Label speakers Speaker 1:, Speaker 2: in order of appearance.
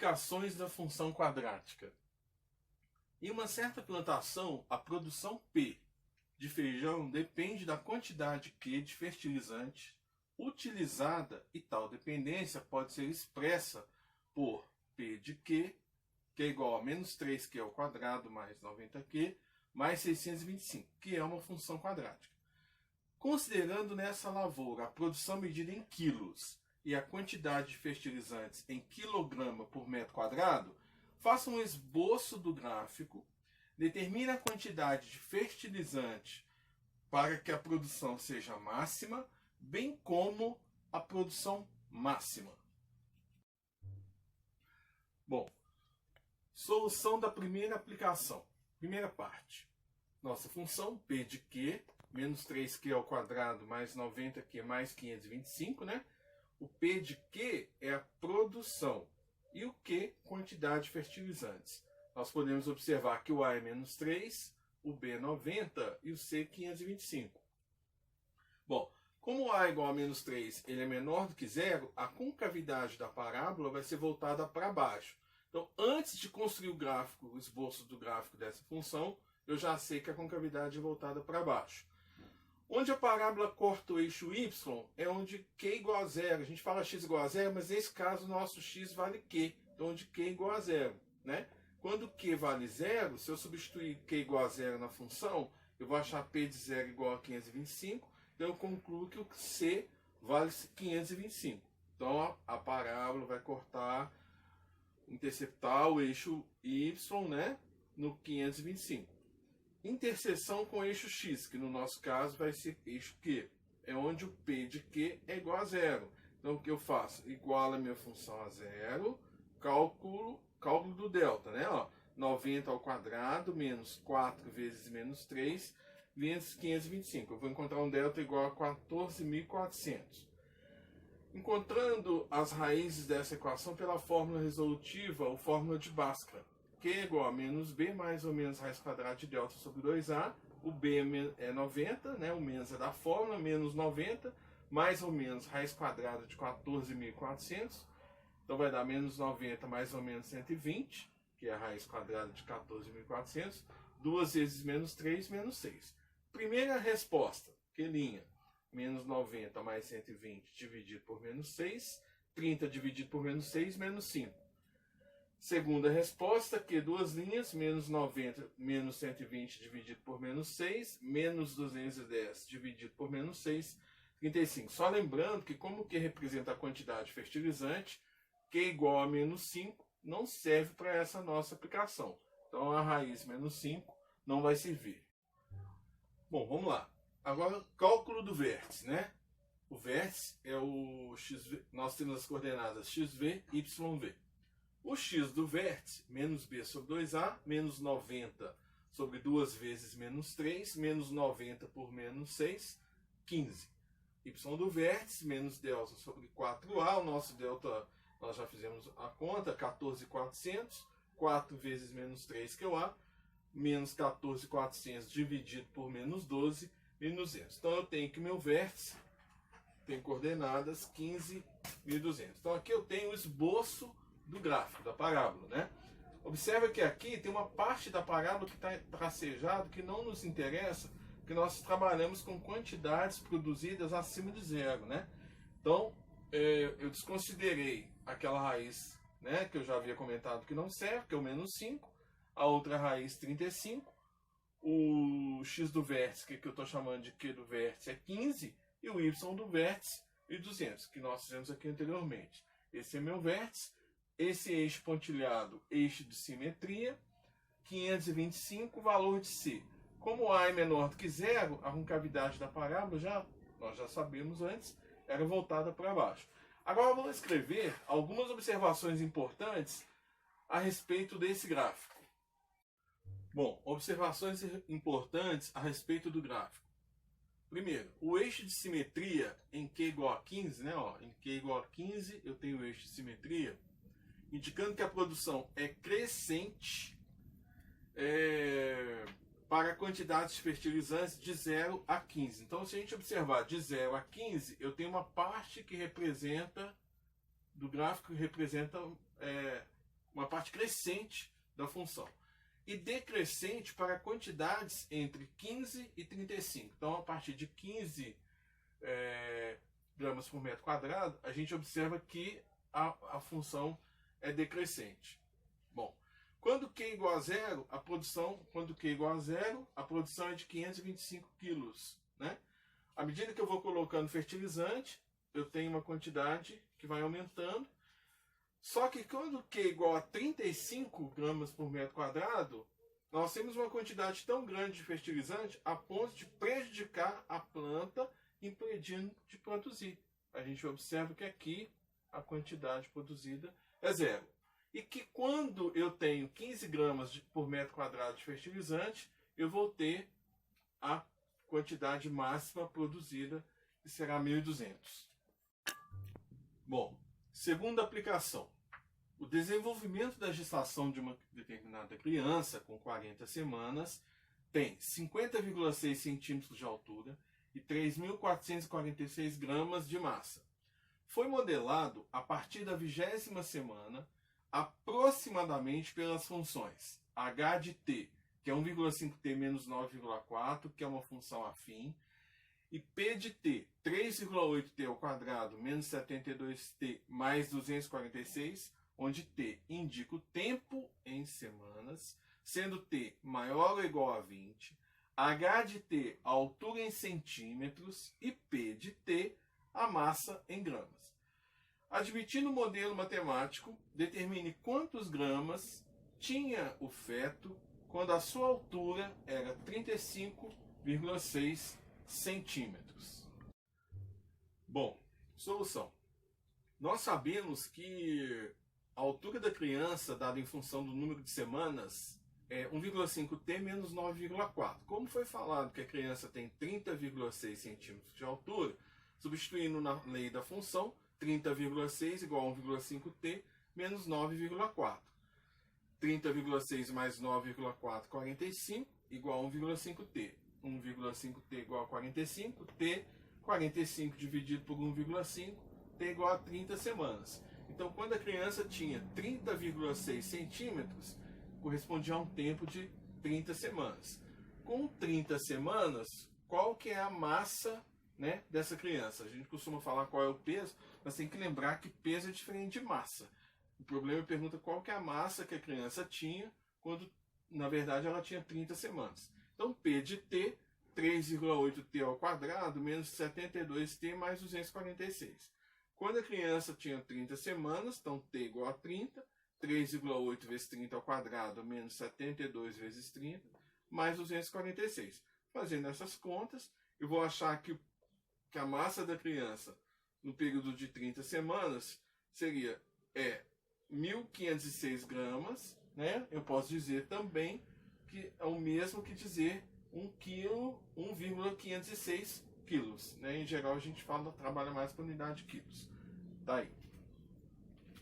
Speaker 1: Aplicações da função quadrática. Em uma certa plantação, a produção P de feijão depende da quantidade Q de fertilizante utilizada, e tal dependência pode ser expressa por P de Q, que é igual a menos 3Q ao quadrado mais 90Q mais 625, que é uma função quadrática. Considerando nessa lavoura a produção medida em quilos e a quantidade de fertilizantes em quilograma por metro quadrado, faça um esboço do gráfico, determine a quantidade de fertilizante para que a produção seja máxima, bem como a produção máxima. Bom, solução da primeira aplicação. Primeira parte. Nossa função P de Q, menos 3Q ao quadrado mais 90Q mais 525, né? O P de Q é a produção e o Q, quantidade de fertilizantes. Nós podemos observar que o A é menos 3, o B é 90 e o C 525. Bom, como o A é igual a menos 3, ele é menor do que zero, a concavidade da parábola vai ser voltada para baixo. Então, antes de construir o gráfico, o esboço do gráfico dessa função, eu já sei que a concavidade é voltada para baixo. Onde a parábola corta o eixo y é onde Q igual a zero. A gente fala x igual a zero, mas nesse caso o nosso x vale Q. Então, onde Q igual a zero, né? Quando Q vale zero, se eu substituir Q igual a zero na função, eu vou achar P de zero igual a 525. Então, eu concluo que o C vale 525. Então, a parábola vai cortar, interceptar o eixo y, né, no 525. Interseção com o eixo x, que no nosso caso vai ser eixo Q. É onde o P de Q é igual a zero. Então, o que eu faço? Igualo a minha função a zero, cálculo do delta, né? 90 ao quadrado menos 4 vezes menos 3 vezes 525. Eu vou encontrar um delta igual a 14.400. Encontrando as raízes dessa equação pela fórmula resolutiva ou fórmula de Bhaskara. Q é igual a menos B mais ou menos raiz quadrada de delta sobre 2A. O B é 90, né? O menos é da fórmula, menos 90, mais ou menos raiz quadrada de 14.400. Então vai dar menos 90 mais ou menos 120, que é a raiz quadrada de 14.400. 2 vezes menos 3, menos 6. Primeira resposta, Q', menos 90 mais 120 dividido por menos 6. 30 dividido por menos 6, menos 5. Segunda resposta, Q duas linhas, menos 90 menos 120 dividido por menos 6, menos 210 dividido por menos 6, 35. Só lembrando que como Q representa a quantidade de fertilizante, Q igual a menos 5 não serve para essa nossa aplicação. Então a raiz menos 5 não vai servir. Bom, vamos lá. Agora, cálculo do vértice, né? O vértice é o XV, nós temos as coordenadas XV, YV. O x do vértice, menos b sobre 2a, menos 90 sobre 2 vezes menos 3, menos 90 por menos 6, 15. Y do vértice, menos delta sobre 4a, o nosso delta, nós já fizemos a conta, 14.400, 4 vezes menos 3, que é o a, menos 14.400 dividido por menos 12, menos 200. Então, eu tenho que o meu vértice tem coordenadas 15.200. Então, aqui eu tenho o esboço do gráfico, da parábola, né? Observa que aqui tem uma parte da parábola que está tracejado, que não nos interessa, porque nós trabalhamos com quantidades produzidas acima de zero, né? Então, eu desconsiderei aquela raiz, né, que eu já havia comentado que não serve, que é o menos 5, a outra raiz 35, o x do vértice, que eu estou chamando de Q do vértice, é 15, e o y do vértice, e 200, que nós fizemos aqui anteriormente. Esse é meu vértice. Esse eixo pontilhado, eixo de simetria, 525, valor de C. Como A é menor do que zero, a concavidade da parábola, nós já sabemos antes, era voltada para baixo. Agora vamos escrever algumas observações importantes a respeito desse gráfico. Bom, observações importantes a respeito do gráfico. Primeiro, o eixo de simetria em Q igual a 15, né? Em Q igual a 15, eu tenho o eixo de simetria, indicando que a produção é crescente para quantidades de fertilizantes de 0 a 15. Então, se a gente observar de 0 a 15, eu tenho uma parte que representa, do gráfico que representa uma parte crescente da função. E decrescente para quantidades entre 15 e 35. Então, a partir de 15 gramas por metro quadrado, a gente observa que a função é decrescente. Bom, quando Q igual a zero, a produção é de 525 quilos, né? À medida que eu vou colocando fertilizante, eu tenho uma quantidade que vai aumentando. Só que quando Q igual a 35 gramas por metro quadrado, nós temos uma quantidade tão grande de fertilizante a ponto de prejudicar a planta, impedindo de produzir. A gente observa que aqui a quantidade produzida é zero. E que quando eu tenho 15 gramas por metro quadrado de fertilizante, eu vou ter a quantidade máxima produzida, que será 1.200. Bom, segunda aplicação. O desenvolvimento da gestação de uma determinada criança com 40 semanas tem 50,6 centímetros de altura e 3.446 gramas de massa. Foi modelado a partir da 20ª semana, aproximadamente pelas funções h de t, que é 1,5t menos 9,4, que é uma função afim, e p de t, 3,8t ao quadrado menos 72t mais 246, onde t indica o tempo em semanas, sendo t maior ou igual a 20, h de t a altura em centímetros e p de t a massa em gramas. Admitindo o modelo matemático, determine quantos gramas tinha o feto quando a sua altura era 35,6 centímetros. Bom, solução. Nós sabemos que a altura da criança, dada em função do número de semanas, é 1,5t menos 9,4. Como foi falado que a criança tem 30,6 centímetros de altura, substituindo na lei da função, 30,6 igual a 1,5t menos 9,4. 30,6 mais 9,4, 45, igual a 1,5t. 1,5t igual a 45, t, 45 dividido por 1,5, t igual a 30 semanas. Então, quando a criança tinha 30,6 centímetros, correspondia a um tempo de 30 semanas. Com 30 semanas, qual que é a massa, né, dessa criança? A gente costuma falar qual é o peso, mas tem que lembrar que peso é diferente de massa. O problema pergunta qual que é a massa que a criança tinha quando, na verdade, ela tinha 30 semanas. Então, P de T, 3,8T ao quadrado, menos 72T mais 246. Quando a criança tinha 30 semanas, então T igual a 30, 3,8 vezes 30 ao quadrado, menos 72 vezes 30, mais 246. Fazendo essas contas, eu vou achar que a massa da criança no período de 30 semanas seria 1.506 gramas, né? Eu posso dizer também que é o mesmo que dizer 1,506 quilos, né? Em geral a gente trabalha mais com unidade de quilos. Tá aí.